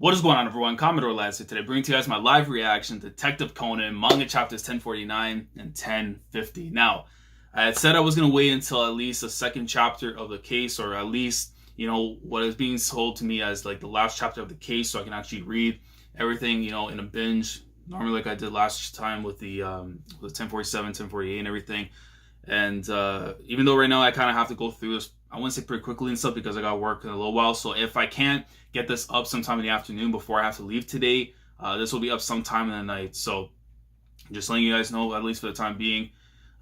What is going on, everyone? Commodore Lads here today, bringing to you guys my live reaction to Detective Conan, manga chapters 1049 and 1050. Now, I had said I was going to wait until at least the second chapter of the case, or at least, what is being sold to me as like the last chapter of the case, so I can actually read everything, in a binge, normally like I did last time with the 1047, 1048 and everything. And even though right now I kind of have to go through this, I wouldn't say pretty quickly and stuff because I got work in a little while. So if I can't get this up sometime in the afternoon before I have to leave today, this will be up sometime in the night. So just letting you guys know, at least for the time being.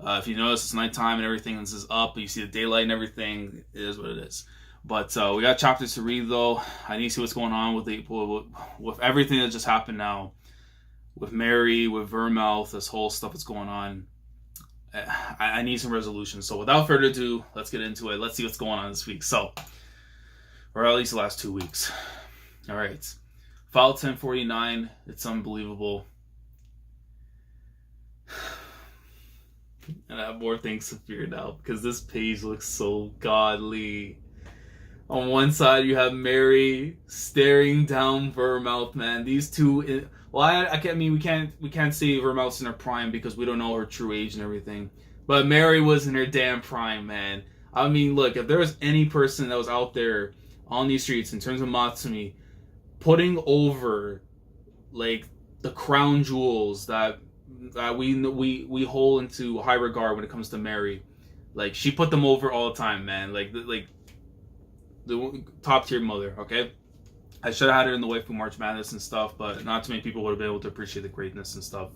If you notice it's nighttime and everything, this is up, you see the daylight and everything, it is what it is. But we got chapters to read though. I need to see what's going on with everything that just happened now. With Mary, with Vermouth, this whole stuff that's going on. I need some resolution. So without further ado, let's get into it. Let's see what's going on this week. So, or at least the last 2 weeks. All right. File 1049. It's unbelievable. And I have more things to figure now because this page looks so godly. On one side, you have Mary staring down Vermouth, man. These two... Well, I mean, we can't say Vermouth's in her prime because we don't know her true age and everything. But Mary was in her damn prime, man. I mean, look, if there was any person that was out there on these streets in terms of Matsumi, putting over like the crown jewels that we hold into high regard when it comes to Mary, like she put them over all the time, man. Like the top tier mother, okay. I should have had her in the waifu March Madness and stuff, but not too many people would have been able to appreciate the greatness and stuff.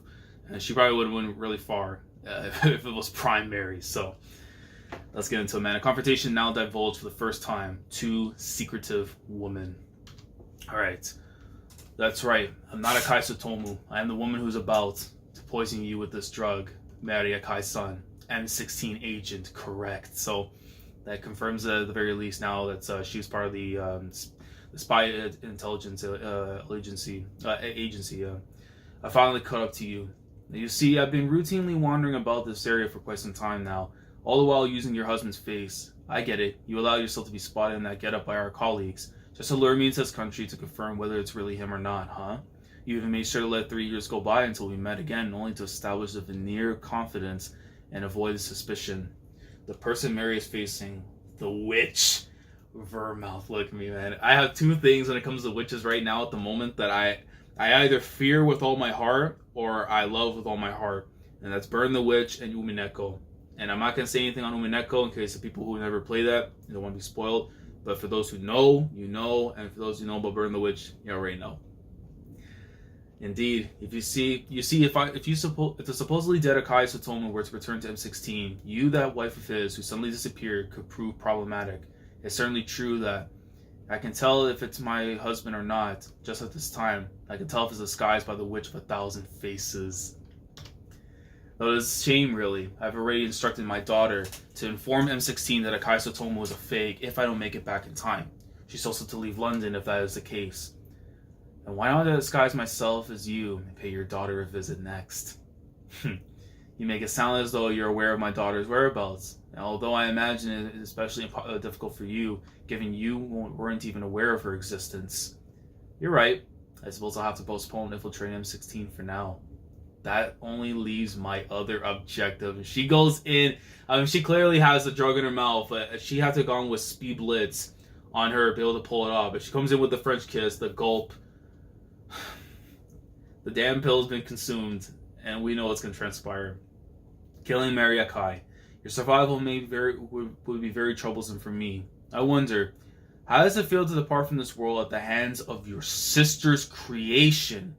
And she probably would have went really far if it was prime Mary. So let's get into it, man. A confrontation now divulged for the first time. Two secretive women. All right. That's right. I'm not Akai Satomu. I am the woman who's about to poison you with this drug. Mary Akai-san. M16 agent. Correct. So that confirms at the very least now that she was part of the spy intelligence agency. I finally caught up to you. You see, I've been routinely wandering about this area for quite some time now, all the while using your husband's face. I get it. You allow yourself to be spotted in that getup by our colleagues, just to lure me into this country to confirm whether it's really him or not, huh? You even made sure to let 3 years go by until we met again, only to establish a veneer of confidence and avoid suspicion. The person Mary is facing, the witch. Vermouth, look at me, man. I have two things when it comes to witches right now at the moment that I either fear with all my heart or I love with all my heart, and that's Burn the Witch and Umineko. And I'm not gonna say anything on Umineko in case the people who never play that don't want to be spoiled. But for those who know, you know, and for those who know about Burn the Witch, you already know. Indeed, if the supposedly dead Akai Satomu were to return to M16, you, that wife of his who suddenly disappeared, could prove problematic. It's certainly true that I can tell if it's my husband or not, just at this time. I can tell if it's disguised by the witch of 1,000 faces. Though it's a shame, really. I've already instructed my daughter to inform M16 that Akai Satomu is a fake if I don't make it back in time. She's also to leave London if that is the case. And why not disguise myself as you and pay your daughter a visit next? You make it sound as though you're aware of my daughter's whereabouts. And although I imagine it is especially difficult for you, given you weren't even aware of her existence. You're right. I suppose I'll have to postpone infiltrating M16 for now. That only leaves my other objective. She goes in. She clearly has the drug in her mouth. She had to have gone with speed blitz on her to be able to pull it off. But she comes in with the French kiss, the gulp. The damn pill's been consumed, and we know what's going to transpire. Killing Mary Akai. Your survival would be very troublesome for me. I wonder, how does it feel to depart from this world at the hands of your sister's creation?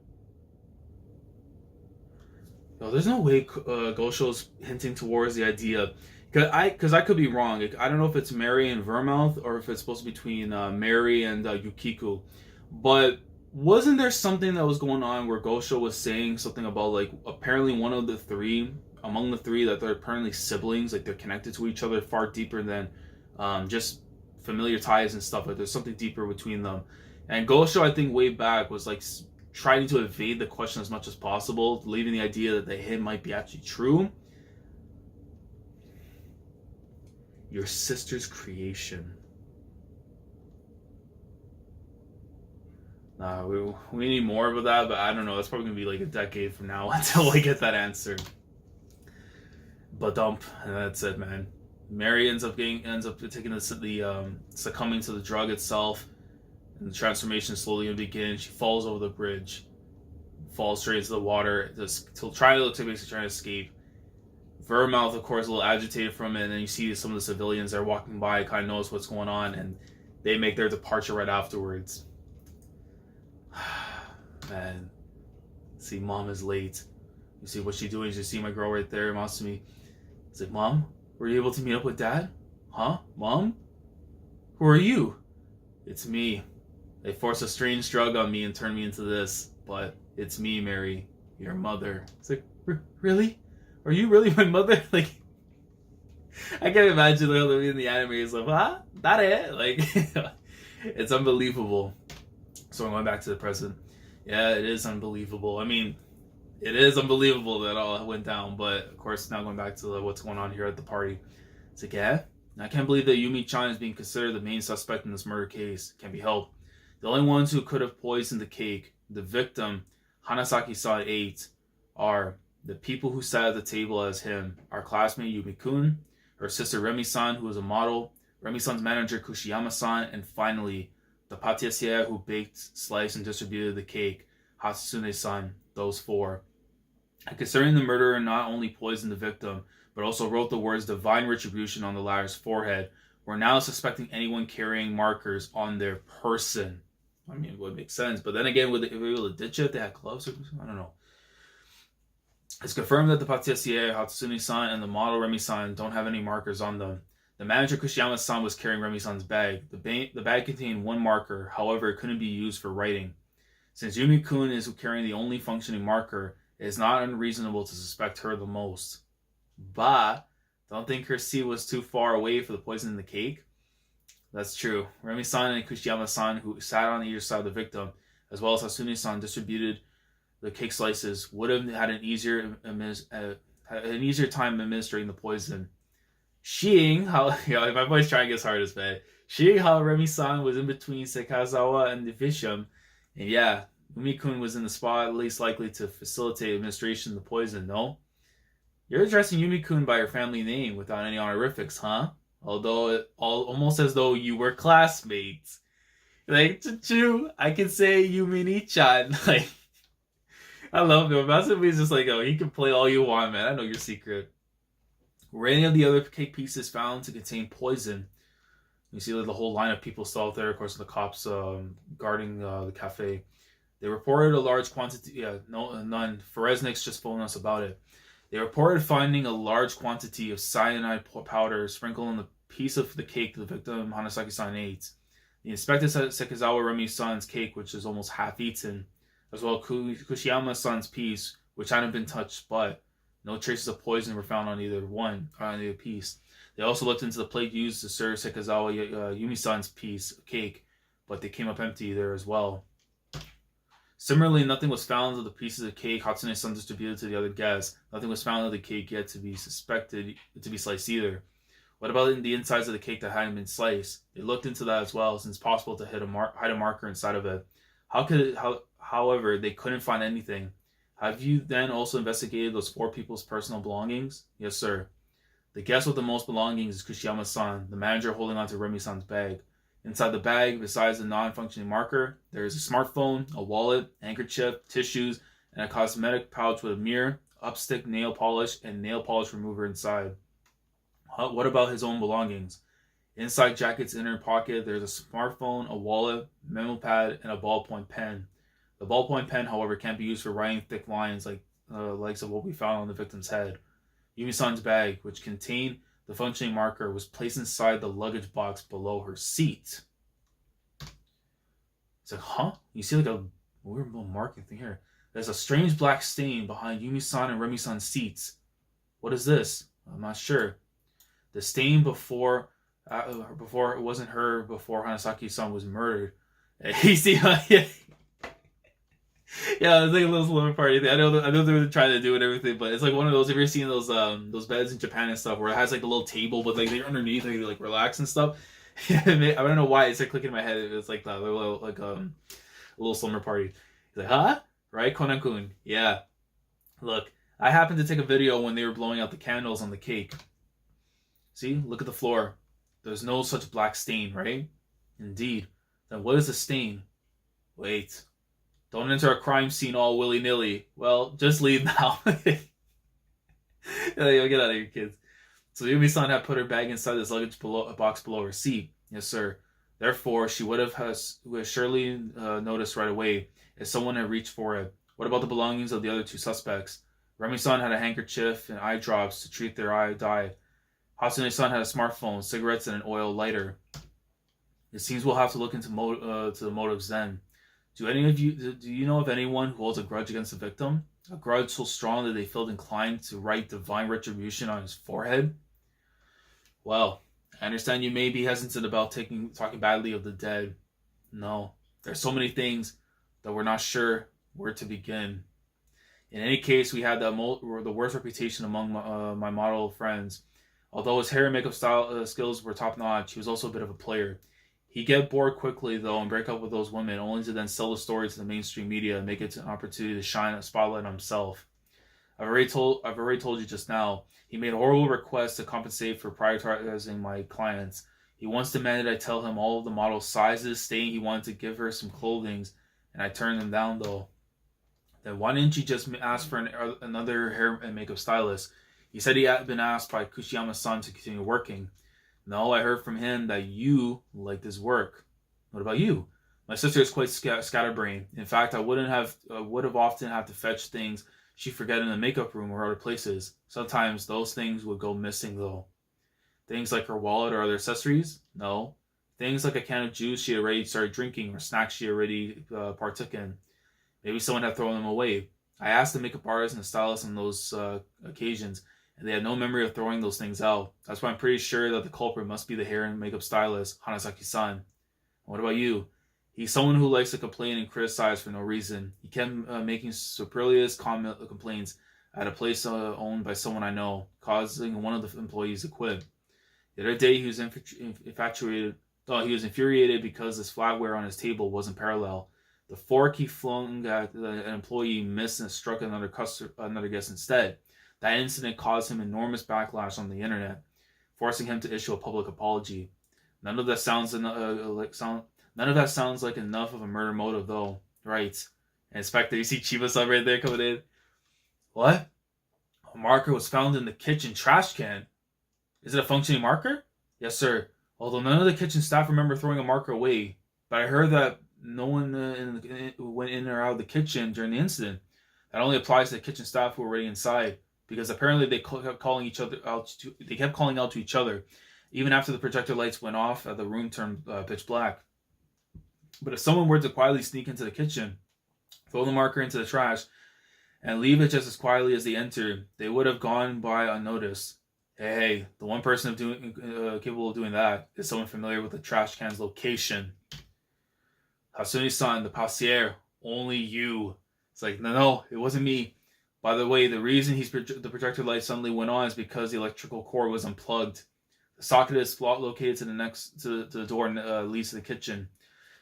No, there's no way Gosho's hinting towards the idea. Because I could be wrong. I don't know if it's Mary and Vermouth or if it's supposed to be between Mary and Yukiku. But wasn't there something that was going on where Gosho was saying something about, like, apparently one of the three, among the three, that they're apparently siblings, like they're connected to each other far deeper than just familiar ties and stuff. Like there's something deeper between them. And Gosho, I think, way back was like trying to evade the question as much as possible, leaving the idea that the hint might be actually true. Your sister's creation. We need more of that, but I don't know. It's probably gonna be like a decade from now until I get that answer. But and that's it, man. Mary ends up taking the succumbing to the drug itself, and the transformation slowly begins. She falls over the bridge, falls straight into the water, basically trying to escape. Vermouth, of course, a little agitated from it, and then you see some of the civilians that are walking by, kind of notice what's going on, and they make their departure right afterwards. Man, see, mom is late. You see what she's doing? You see my girl right there, Masumi. It's like, Mom, were you able to meet up with Dad? Huh? Mom? Who are you? It's me. They forced a strange drug on me and turned me into this, but it's me, Mary, your mother. It's like, really? Are you really my mother? Like, I can't imagine like, in the anime is like, huh? That it? Like, it's unbelievable. So I'm going back to the present. Yeah, it is unbelievable. I mean, it is unbelievable that all went down, but of course, now going back to what's going on here at the party. It's like, yeah, I can't believe that Yumi-chan is being considered the main suspect in this murder case. Can't be helped. The only ones who could have poisoned the cake, the victim, Hanasaki-san ate, are the people who sat at the table as him, our classmate Yumi-kun, her sister Remi-san, who was a model, Remi-san's manager Kushiyama-san, and finally, the patissiere who baked, sliced, and distributed the cake, Hatsune-san. Those four. And concerning the murderer not only poisoned the victim, but also wrote the words divine retribution on the latter's forehead, we're now suspecting anyone carrying markers on their person. I mean, it would make sense, but then again, would they be able to ditch it? They had gloves or something? I don't know. It's confirmed that the patissiere, Hatsune-san, and the model Remi-san don't have any markers on them. The manager Kushiyama-san was carrying Remi-san's bag. The bag contained one marker, however, it couldn't be used for writing. Since Yumi-kun is carrying the only functioning marker, it is not unreasonable to suspect her the most. But, don't think her seat was too far away for the poison in the cake? That's true. Remi-san and Kushiyama-san, who sat on either side of the victim, as well as Hatsune-san distributed the cake slices, would have had an easier time administering the poison. Seeing how, my voice trying gets hard as bad. Seeing how Remi-san was in between Sekazawa and the Visham, and yeah, Yumi-kun was in the spot least likely to facilitate administration of the poison, no? You're addressing Yumi-kun by her family name without any honorifics, huh? Although, almost as though you were classmates. Like, true, I can say Yumi-ni-chan. Like, I love him. Masumi just like, oh, he can play all you want, man. I know your secret. Were any of the other cake pieces found to contain poison? You see like, the whole line of people still out there. Of course, the cops guarding the cafe. They reported a large quantity. Yeah, no, none. Foresniks just phoned us about it. They reported finding a large quantity of cyanide powder sprinkled on the piece of the cake the victim Hanasaki-san ate. The inspector said Sekizawa Remi-san's cake, which is almost half eaten, as well as Kushiyama-san's piece, which hadn't been touched, but no traces of poison were found on either piece. They also looked into the plate used to serve Sekizawa Yumi-san's piece of cake, but they came up empty there as well. Similarly, nothing was found of the pieces of cake Hatsune-san distributed to the other guests. Nothing was found of the cake yet to be suspected to be sliced either. What about the insides of the cake that hadn't been sliced? They looked into that as well, since it's possible to hide a marker inside of it. However, they couldn't find anything. Have you then also investigated those four people's personal belongings? Yes, sir. The guest with the most belongings is Kushiyama-san, the manager holding onto Remi-san's bag. Inside the bag, besides the non-functioning marker, there is a smartphone, a wallet, handkerchief, tissues, and a cosmetic pouch with a mirror, upstick nail polish, and nail polish remover inside. What about his own belongings? Inside jacket's inner pocket, there's a smartphone, a wallet, memo pad, and a ballpoint pen. The ballpoint pen, however, can't be used for writing thick lines like likes of what we found on the victim's head. Yumi-san's bag, which contained the functioning marker, was placed inside the luggage box below her seat. It's like, huh? You see like a weird little marking thing here. There's a strange black stain behind Yumi-san and Remi-san's seats. What is this? I'm not sure. The stain before it wasn't her before Hanasaki-san was murdered. You see, yeah, it's like a little slumber party thing. I know they were trying to do it and everything, but it's like one of those. Have you ever seen those beds in Japan and stuff where it has like a little table, but like they're underneath, like they like relax and stuff? I don't know why it's like clicking in my head. It's like that. They're like A little slumber party. He's like, huh? Right, Conan-kun? Yeah. Look, I happened to take a video when they were blowing out the candles on the cake. See, look at the floor. There's no such black stain, right? Indeed. Then what is the stain? Wait. Don't enter a crime scene all willy-nilly. Well, just leave now. Yo, get out of here, kids. So Yumi-san had put her bag inside this luggage box below her seat. Yes, sir. Therefore, she would have surely noticed right away if someone had reached for it. What about the belongings of the other two suspects? Remy-san had a handkerchief and eye drops to treat their eye dye. Hatsune-san had a smartphone, cigarettes, and an oil lighter. It seems we'll have to look into the motives then. Do you know of anyone who holds a grudge against the victim? A grudge so strong that they felt inclined to write divine retribution on his forehead? Well, I understand you may be hesitant about talking badly of the dead. No, there's so many things that we're not sure where to begin. In any case, we had the worst reputation among my model friends. Although his hair and makeup skills were top-notch, he was also a bit of a player. He'd get bored quickly, though, and break up with those women, only to then sell the story to the mainstream media and make it an opportunity to shine a spotlight on himself. I've already told you just now. He made horrible requests to compensate for prioritizing my clients. He once demanded I tell him all of the model's sizes, stating he wanted to give her some clothing, and I turned him down, though. Then why didn't you just ask for another hair and makeup stylist? He said he had been asked by Kushiyama-san to continue working. No, I heard from him that you liked his work. What about you? My sister is quite scatterbrained. In fact, I would have often had to fetch things she'd forget in the makeup room or other places. Sometimes those things would go missing, though. Things like her wallet or other accessories? No. Things like a can of juice she already started drinking or snacks she already partook in. Maybe someone had thrown them away. I asked the makeup artist and the stylist on those occasions, and they had no memory of throwing those things out. That's why I'm pretty sure that the culprit must be the hair and makeup stylist, Hanazaki-san. What about you? He's someone who likes to complain and criticize for no reason. He kept making superfluous complaints at a place owned by someone I know, causing one of the employees to quit. The other day, he was infuriated because his flatware on his table wasn't parallel. The fork he flung at an employee missed and struck another guest instead. That incident caused him enormous backlash on the internet, forcing him to issue a public apology. None of that sounds like enough of a murder motive, though. Right. And Inspector, you see Chiba-san right there coming in. What? A marker was found in the kitchen trash can. Is it a functioning marker? Yes, sir. Although none of the kitchen staff remember throwing a marker away. But I heard that no one went in or out of the kitchen during the incident. That only applies to the kitchen staff who were already inside. Because apparently they kept calling out to each other, even after the projector lights went off and the room turned pitch black. But if someone were to quietly sneak into the kitchen, throw the marker into the trash, and leave it just as quietly as they entered, they would have gone by unnoticed. Hey, the one person capable of doing that is someone familiar with the trash can's location. Hatsune-san, the passier, only you. It's like, no, it wasn't me. By the way, the reason the projector light suddenly went on is because the electrical cord was unplugged. The socket is located to the door and leads to the kitchen.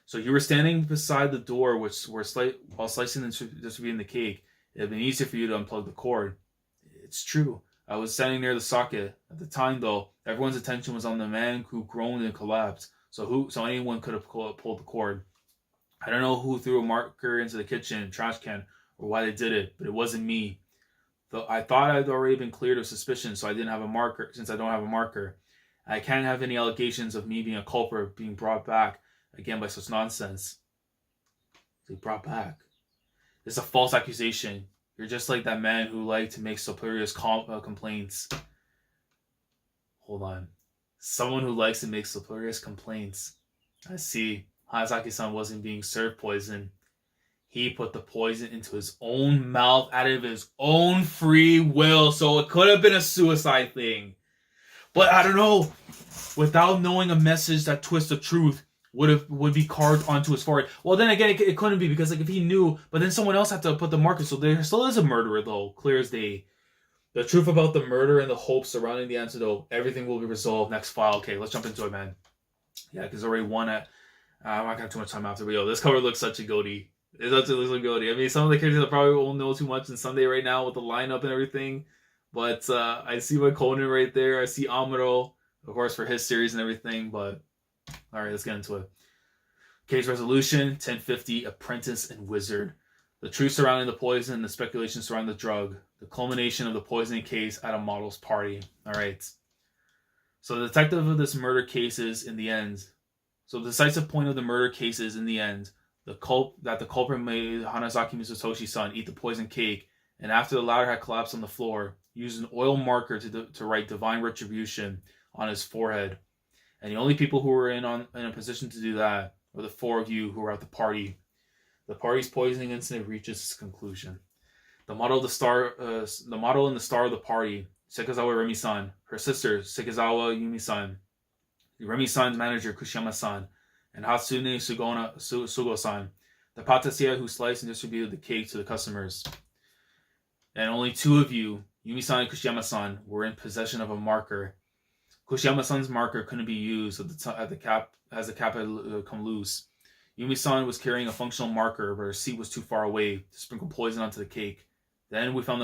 So you were standing beside the door, while slicing and distributing the cake. It had been easier for you to unplug the cord. It's true. I was standing near the socket. At the time, though, everyone's attention was on the man who groaned and collapsed. So anyone could have pulled the cord. I don't know who threw a marker into the kitchen trash can or why they did it, but it wasn't me. Though I thought I'd already been cleared of suspicion, so I didn't have a marker. Since I don't have a marker, I can't have any allegations of me being a culprit being brought back again by such nonsense. They brought back. It's a false accusation. You're just like that man who liked to make superior complaints. Hold on. Someone who likes to make superior complaints. I see. Hanazaki-san wasn't being served poison. He put the poison into his own mouth out of his own free will, so it could have been a suicide thing. But I don't know. Without knowing a message that twists the truth would be carved onto his forehead. Well, then again, it couldn't be because if he knew, but then someone else had to put the marker. So there still is a murderer, though, clear as day. The truth about the murder and the hope surrounding the antidote. Everything will be resolved. Next file. Okay, let's jump into it, man. Yeah, because already one at I'm not gonna have too much time after, but yo, this cover looks such a goatee. It looks like a goatee. I mean, some of the characters I probably won't know too much in Sunday right now with the lineup and everything, but I see my Conan right there. I see Amuro, of course, for his series and everything. But all right, let's get into it. Case resolution: 1050, Apprentice and Wizard. The truth surrounding the poison, the speculation surrounding the drug, the culmination of the poisoning case at a model's party. All right. So the detective of this murder case is in the end. So the decisive point of the murder case is in the end. The culprit made Hanazaki Mitsutoshi son eat the poisoned cake, and after the latter had collapsed on the floor, used an oil marker to write divine retribution on his forehead. And the only people who were in a position to do that were the four of you who were at the party. The party's poisoning incident reaches its conclusion. The model and the star of the party, Sekizawa Remi-san, her sister Sekizawa Yumi-san, Remi-san's manager Kushiyama-san, and Hatsune Sugo-san, the patissier who sliced and distributed the cake to the customers. And only two of you, Yumi-san and Kushiyama-san, were in possession of a marker. Kushiyama-san's marker couldn't be used as the cap had come loose. Yumi-san was carrying a functional marker, but her seat was too far away to sprinkle poison onto the cake. Then we found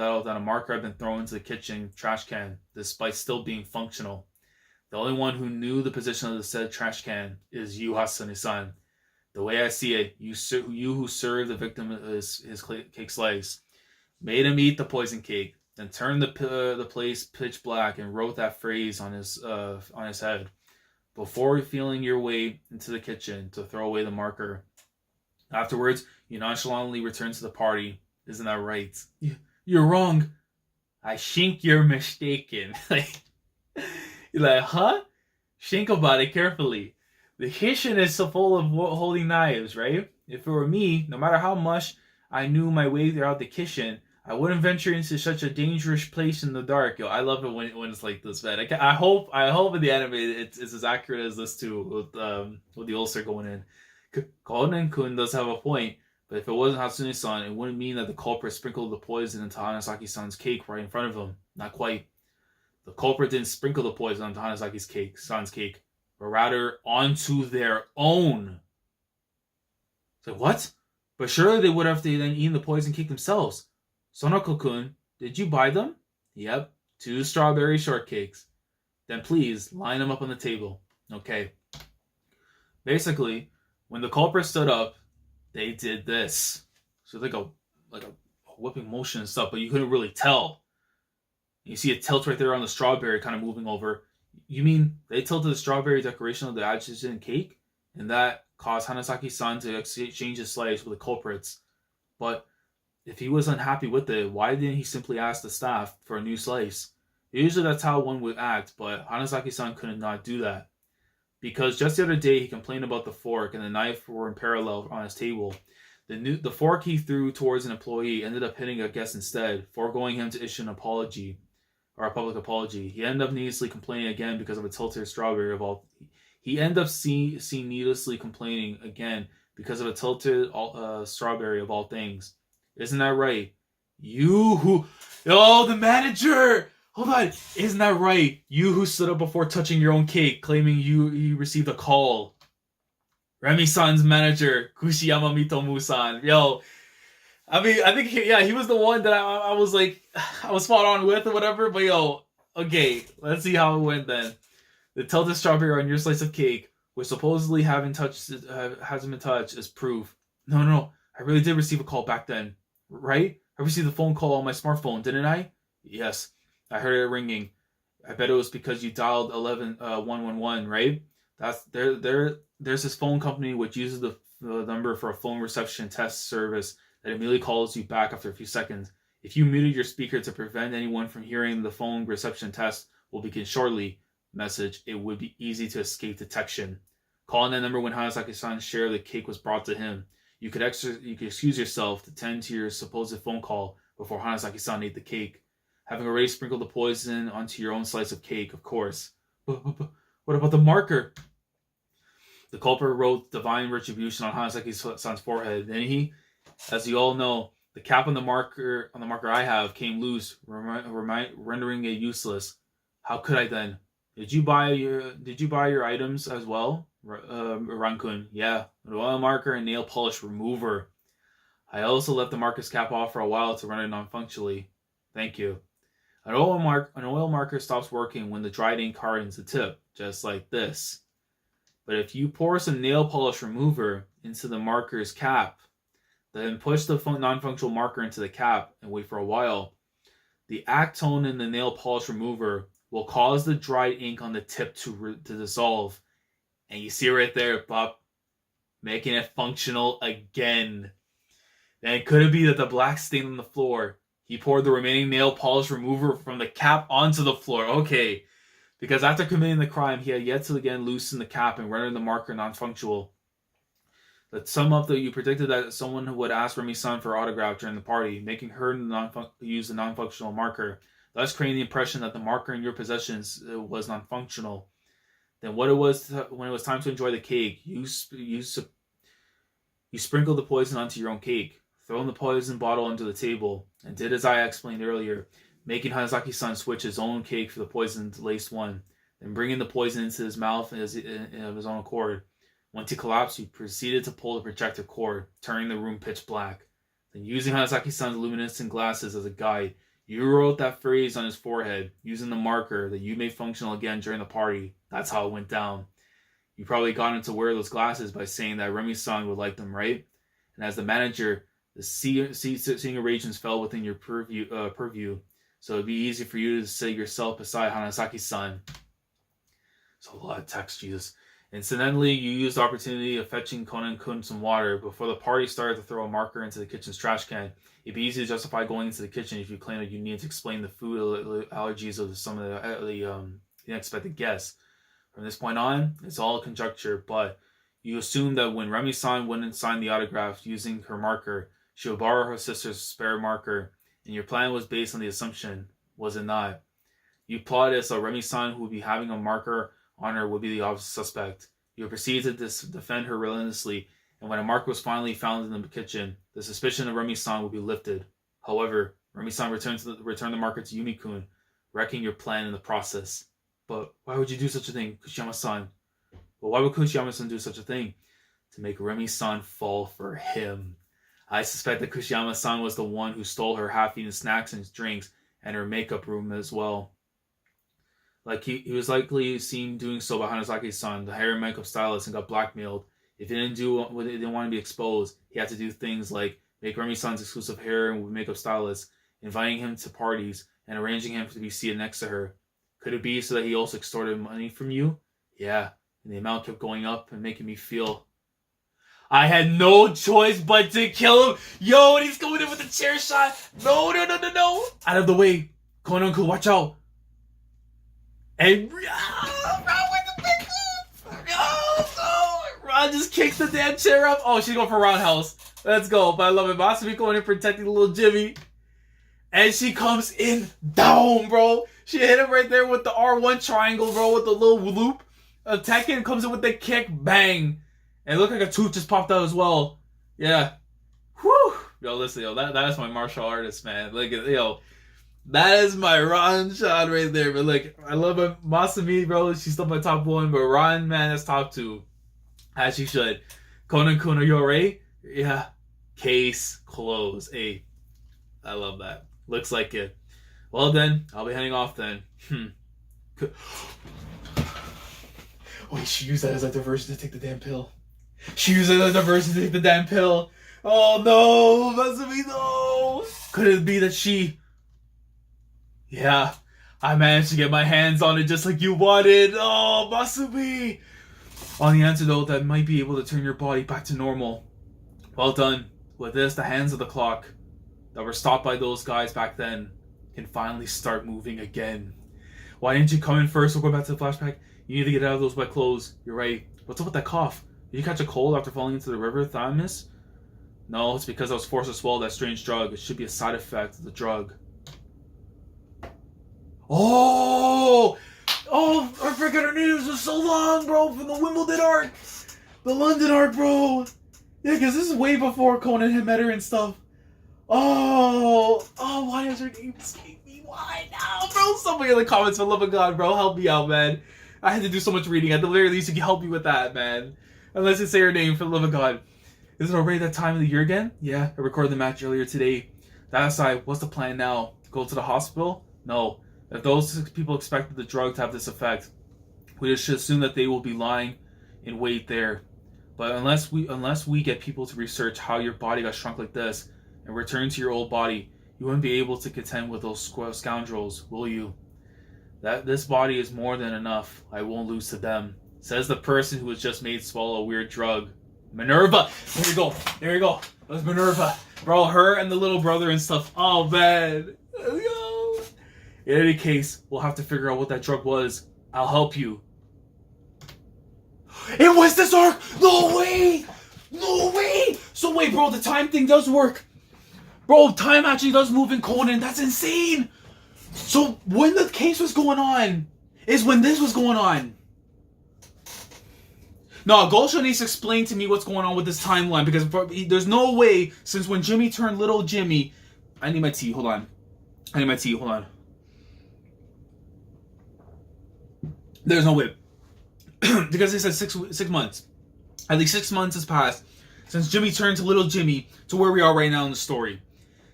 out that a marker had been thrown into the kitchen trash can, despite still being functional. The only one who knew the position of the said trash can is you, Hatsune-san. The way I see it, you who served the victim his cake slice, made him eat the poison cake, then turned the place pitch black and wrote that phrase on his head, before feeling your way into the kitchen to throw away the marker. Afterwards, you nonchalantly returned to the party. Isn't that right? You're wrong. I think you're mistaken. You're like, huh? Think about it carefully. The kitchen is so full of holding knives, right? If it were me, no matter how much I knew my way throughout the kitchen, I wouldn't venture into such a dangerous place in the dark. Yo, I love it when it's like this, man. I hope in the anime it's as accurate as this too, with the ulcer going in. Conan-kun does have a point, but if it wasn't Hatsune-san, it wouldn't mean that the culprit sprinkled the poison into Hanazaki-san's cake right in front of him. Not quite. The culprit didn't sprinkle the poison onto Hanazaki's cake, but rather onto their own. So what? But surely they would have then eaten the poison cake themselves. Sonoko-kun, did you buy them? Yep, 2 strawberry shortcakes. Then please line them up on the table. Okay. Basically, when the culprit stood up, they did this. So like a whipping motion and stuff, but you couldn't really tell. You see a tilt right there on the strawberry kind of moving over. You mean they tilted the strawberry decoration of the adjacent cake? And that caused Hanazaki-san to exchange his slice with the culprits. But if he was unhappy with it, why didn't he simply ask the staff for a new slice? Usually that's how one would act, but Hanazaki-san could not do that. Because just the other day he complained about the fork and the knife were in parallel on his table. The fork he threw towards an employee ended up hitting a guest instead, foregoing him to issue an apology. Or a public apology. He ended up needlessly complaining again because of a tilted strawberry of all. He ended up seen needlessly complaining again because of a tilted strawberry of all things. Isn't that right? The manager! Hold on. Isn't that right? You who stood up before touching your own cake, claiming you received a call. Remi-san's manager, Kushiyama Mitomu-san. Yo. I mean, I think he was the one that I was like, I was spot on with or whatever. But yo, okay, let's see how it went then. The tilted strawberry on your slice of cake, which supposedly hasn't been touched, is proof. No, I really did receive a call back then, right? I received a phone call on my smartphone, didn't I? Yes, I heard it ringing. I bet it was because you dialed 111, right? There's this phone company which uses the number for a phone reception test service that immediately calls you back after a few seconds. If you muted your speaker to prevent anyone from hearing the phone reception test will begin shortly message, it would be easy to escape detection. Calling that number when Hanazaki-san's share of the cake was brought to him. You could excuse yourself to tend to your supposed phone call before Hanazaki-san ate the cake. Having already sprinkled the poison onto your own slice of cake, of course. But what about the marker? The culprit wrote divine retribution on Hanazaki-san's forehead. Then he, as you all know, the cap on the marker I have came loose, rendering it useless. How could I then? Did you buy your items as well? Rankun, yeah. An oil marker and nail polish remover. I also left the marker's cap off for a while to run it non-functionally. Thank you. An oil marker stops working when the dried ink hardens the tip, just like this. But if you pour some nail polish remover into the marker's cap, then push the non-functional marker into the cap and wait for a while, the acetone in the nail polish remover will cause the dried ink on the tip to dissolve. And you see right there, Bob, making it functional again. And could it be that the black stain on the floor, he poured the remaining nail polish remover from the cap onto the floor? Okay. Because after committing the crime, he had yet to again loosen the cap and render the marker non-functional. To sum up, you predicted that someone would ask Remy-san for autograph during the party, making her use the non-functional marker, thus creating the impression that the marker in your possessions was non-functional. Then when it was time to enjoy the cake, you sprinkled the poison onto your own cake, throwing the poison bottle under the table, and did as I explained earlier, making Hanazaki-san switch his own cake for the poison-laced one, then bringing the poison into his mouth of his own accord. Once he collapsed, you proceeded to pull the projector cord, turning the room pitch black. Then, using Hanazaki-san's luminescent glasses as a guide, you wrote that phrase on his forehead, using the marker that you made functional again during the party. That's how it went down. You probably got him to wear those glasses by saying that Remy-san would like them, right? And as the manager, the seeing arrangements fell within your purview, so it'd be easy for you to sit yourself beside Hanazaki-san. So a lot of text, Jesus. Incidentally, you used the opportunity of fetching Conan-kun some water before the party started to throw a marker into the kitchen's trash can. It'd be easy to justify going into the kitchen if you claim that you needed to explain the food allergies of some of the unexpected guests. From this point on, it's all conjecture, but you assume that when Remy-san went and signed the autograph using her marker, she would borrow her sister's spare marker, and your plan was based on the assumption, was it not? You plotted so Remy-san, who would be having a marker on her, would be the obvious suspect. You would proceed to defend her relentlessly, and when a marker was finally found in the kitchen, the suspicion of Remy-san would be lifted. However, Remy-san returned the marker to Yumi-kun, wrecking your plan in the process. But why would you do such a thing, Kushiyama-san? Well, why would Kushiyama-san do such a thing? To make Remy-san fall for him. I suspect that Kushiyama-san was the one who stole her half-eaten snacks and drinks and her makeup room as well. Like he was likely seen doing so by Hanazaki-san, the hair and makeup stylist, and got blackmailed. If he didn't want to be exposed, he had to do things like make Remy-san's exclusive hair and makeup stylist, inviting him to parties, and arranging him to be seated next to her. Could it be so that he also extorted money from you? Yeah, and the amount kept going up and making me feel I had no choice but to kill him. Yo, and he's going in with a chair shot. No. Out of the way. Conan-kun, watch out. And Ron just kicks the damn chair up. Oh, she's going for roundhouse. Let's go. But I love it. Masumi going in protecting the little Jimmy. And she comes in down, bro. She hit him right there with the R1 triangle, bro, with the little loop. Tekken comes in with the kick. Bang. And it looked like a tooth just popped out as well. Yeah. Whew. Yo, listen, yo, that is my martial artist, man. Look at, yo. That is my Ron shot right there. But look, I love it. Masumi, bro, she's still my top one. But Ron, man, that's top two. As she should. Conan-kun, are you alright? Yeah. Case closed. Hey, I love that. Looks like it. Well then, I'll be heading off then. Wait, she used that as a diversion to take the damn pill. She used it as a diversion to take the damn pill. Oh no, Masumi, no. Could it be that she... Yeah, I managed to get my hands on it just like you wanted. Oh, Masumi. On the antidote that might be able to turn your body back to normal. Well done. With this, the hands of the clock that were stopped by those guys back then can finally start moving again. Why didn't you come in first? We'll go back to the flashback. You need to get out of those wet clothes. You're right. What's up with that cough? Did you catch a cold after falling into the river, Thymus? No, it's because I was forced to swallow that strange drug. It should be a side effect of the drug. Oh, I forgot her name. It was so long, bro, from the Wimbledon arc. The London arc, bro. Yeah, because this is way before Conan had met her and stuff. Oh, why does her name escape me? Why now, bro? Somebody in the comments, for the love of God, bro, help me out, man. I had to do so much reading. At the very least, you can help me with that, man. Unless you say her name, for the love of God. Is it already that time of the year again? Yeah, I recorded the match earlier today. That aside, what's the plan now? Go to the hospital? No. If those people expected the drug to have this effect, we should assume that they will be lying in wait there. But unless we get people to research how your body got shrunk like this and return to your old body, you wouldn't be able to contend with those scoundrels, will you? That this body is more than enough. I won't lose to them. Says the person who was just made swallow a weird drug. Minerva! There you go. There you go. That was Minerva. Bro, her and the little brother and stuff. Oh, man. In any case, we'll have to figure out what that drug was. I'll help you. It was this arc! No way! No way! So wait, bro, the time thing does work. Bro, time actually does move in Conan. That's insane! So when the case was going on is when this was going on. No, Gosho needs to explain to me what's going on with this timeline, because there's no way since when Jimmy turned little Jimmy. I need my tea. Hold on. I need my tea. Hold on. There's no way. Because they said 6 months. At least 6 months has passed since Jimmy turned to little Jimmy to where we are right now in the story.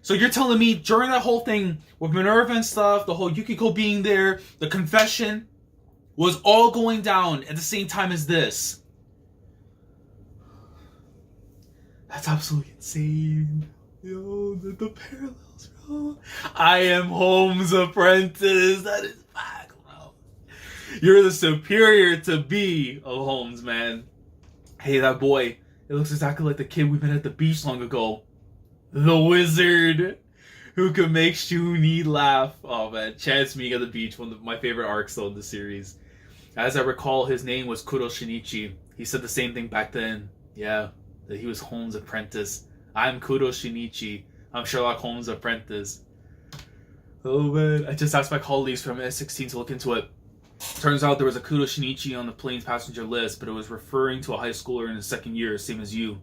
So you're telling me during that whole thing with Minerva and stuff, the whole Yukiko being there, the confession, was all going down at the same time as this. That's absolutely insane. Yo, the parallels, bro. I am Holmes' apprentice. That is fact, bro. You're the superior to be of Holmes, man. Hey, that boy. It looks exactly like the kid we met at the beach long ago. The wizard who could make Shuni laugh. Oh, man. Chance meeting at the beach. One of my favorite arcs, though, in the series. As I recall, his name was Kuro Shinichi. He said the same thing back then. Yeah. That he was Holmes' apprentice. I'm Kuro Shinichi. I'm Sherlock Holmes' apprentice. Oh man, I just asked my colleagues from S16 to look into it. Turns out there was a Kuro Shinichi on the plane's passenger list, but it was referring to a high schooler in his second year, same as you.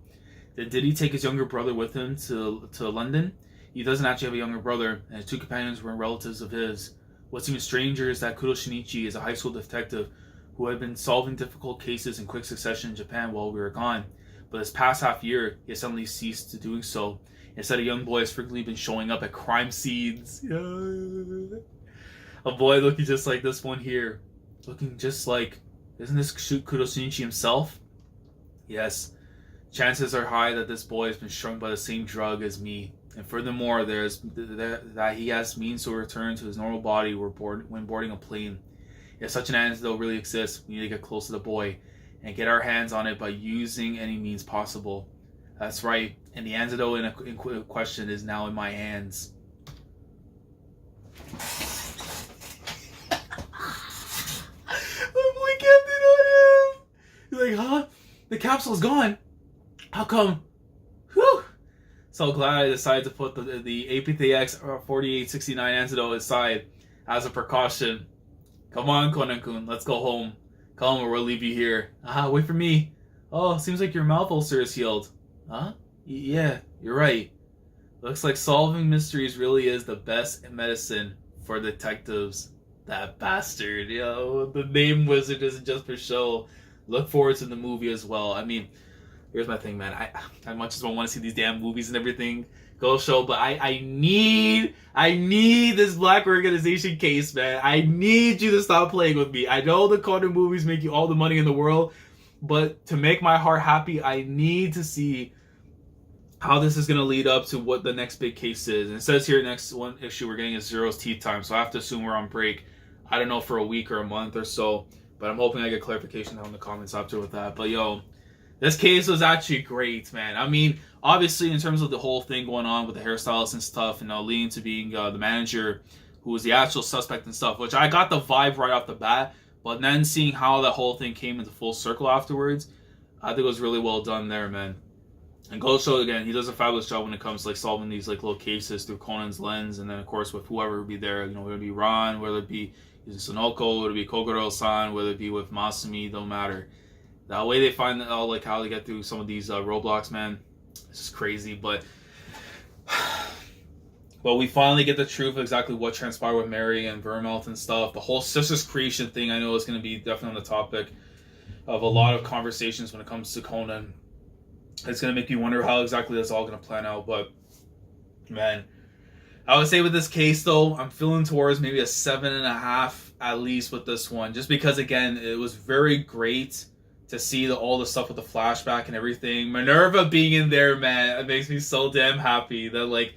Did he take his younger brother with him to London? He doesn't actually have a younger brother, and his two companions were relatives of his. What's even stranger is that Kuro Shinichi is a high school detective who had been solving difficult cases in quick succession in Japan while we were gone. But this past half year, he has suddenly ceased to doing so. Instead, a young boy has frequently been showing up at crime scenes. Yeah. A boy looking just like this one here. Looking just like... Isn't this Kuro Shinichi himself? Yes. Chances are high that this boy has been shrunk by the same drug as me. And furthermore, that he has means to return to his normal body when boarding a plane. If such an antidote really exists, we need to get close to the boy and get our hands on it by using any means possible. That's right, and the antidote in question is now in my hands. I'm Captain on him! You're like, huh? The capsule's gone? How come? Whew! So glad I decided to put the APPRENTICE 4869 antidote aside as a precaution. Come on, Conan-kun, let's go home. Come or we'll leave you here. Wait for me. Oh, seems like your mouth ulcer is healed. Huh? Yeah, you're right. Looks like solving mysteries really is the best medicine for detectives. That bastard, yo. The name wizard isn't just for show. Look forward to the movie as well. I mean, here's my thing, man. I much as I want to see these damn movies and everything go show, but I need this black organization case, man. I need you to stop playing with me. I know the Conan movies make you all the money in the world, but to make my heart happy, I need to see how this is going to lead up to what the next big case is. And it says here, next one issue we're getting is Zero's Teeth Time, so I have to assume we're on break. I don't know, for a week or a month or so, but I'm hoping I get clarification down in the comments after with that. But yo, this case was actually great, man. I mean, obviously, in terms of the whole thing going on with the hairstylist and stuff, and leading to being the manager who was the actual suspect and stuff, which I got the vibe right off the bat, but then seeing how that whole thing came into full circle afterwards, I think it was really well done there, man. And Gosho, again, he does a fabulous job when it comes to like solving these like little cases through Conan's lens, and then of course with whoever would be there, whether it be Ron, whether it be Sonoko, whether it be Kogoro-san, whether it be with Masumi, don't matter. The way they find out like how to get through some of these roadblocks, man, it's just crazy. But But we finally get the truth of exactly what transpired with Mary and Vermouth and stuff. The whole Sisters Creation thing, I know, is going to be definitely on the topic of a lot of conversations when it comes to Conan. It's going to make you wonder how exactly that's all going to plan out. But, man, I would say with this case, though, I'm feeling towards maybe a 7.5 at least with this one. Just because, again, it was very great to see all the stuff with the flashback and everything. Minerva being in there, man, it makes me so damn happy that, like,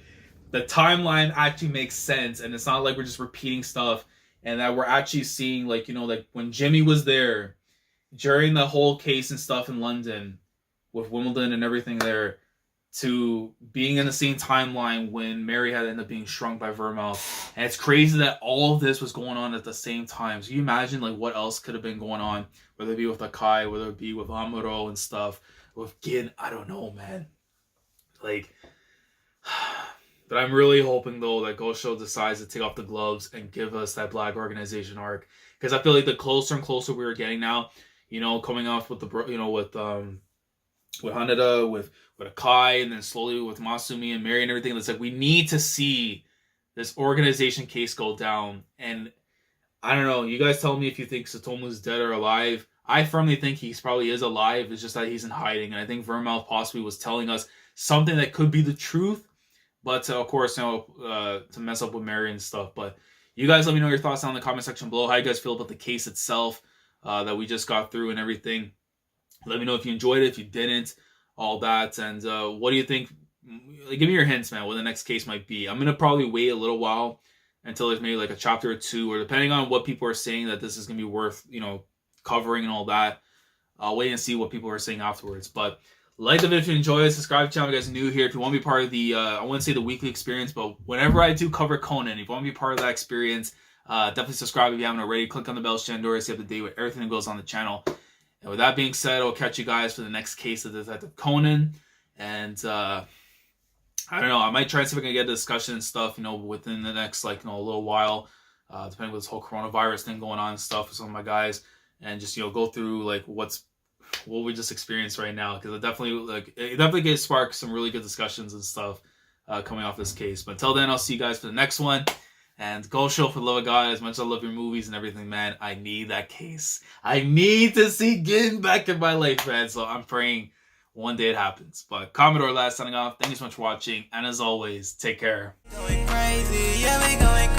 the timeline actually makes sense, and it's not like we're just repeating stuff, and that we're actually seeing, like, you know, like when Jimmy was there during the whole case and stuff in London with Wimbledon and everything there, to being in the same timeline when Mary had ended up being shrunk by Vermouth. And it's crazy that all of this was going on at the same time. So you imagine, like, what else could have been going on, whether it be with Akai, whether it be with Amuro and stuff, with Gin, I don't know, man. Like, but I'm really hoping, though, that Gosho decides to take off the gloves and give us that Black Organization arc. Because I feel like the closer and closer we are getting now, you know, coming off with the, you know, with Haneda, with Akai, and then slowly with Masumi and Mary and everything, it's like we need to see this organization case go down. And I don't know, you guys tell me if you think Satomu's dead or alive. I firmly think he probably is alive. It's just that he's in hiding. And I think Vermouth possibly was telling us something that could be the truth. But, of course, you know, to mess up with Mary and stuff. But you guys let me know your thoughts down in the comment section below. How you guys feel about the case itself that we just got through and everything. Let me know if you enjoyed it, if you didn't, all that. And what do you think? Give me your hints, man, what the next case might be. I'm going to probably wait a little while until there's maybe like a chapter or two, or depending on what people are saying that this is going to be worth, you know, covering and all that. I'll wait and see what people are saying afterwards. But like the video if you enjoy it, subscribe to the channel if you guys are new here. If you want to be part of the, I wouldn't say the weekly experience, but whenever I do cover Conan, if you want to be part of that experience, definitely subscribe if you haven't already. Click on the bell to stay up to date with everything that goes on the channel. And with that being said, I'll catch you guys for the next case of Detective Conan. And I don't know, I might try to see if I can get a discussion and stuff, you know, within the next, like, you know, a little while, depending on this whole coronavirus thing going on and stuff with some of my guys, and just, you know, go through like what we just experienced right now, because it definitely gets spark some really good discussions and stuff coming off this case. But until then, I'll see you guys for the next one. And go show for the love of God, as much as I love your movies and everything, man, I need that case. I need to see Gin back in my life, man. So I'm praying one day it happens. But Commodore last signing off. Thank you so much for watching. And as always, take care. Going crazy, yeah, we going crazy.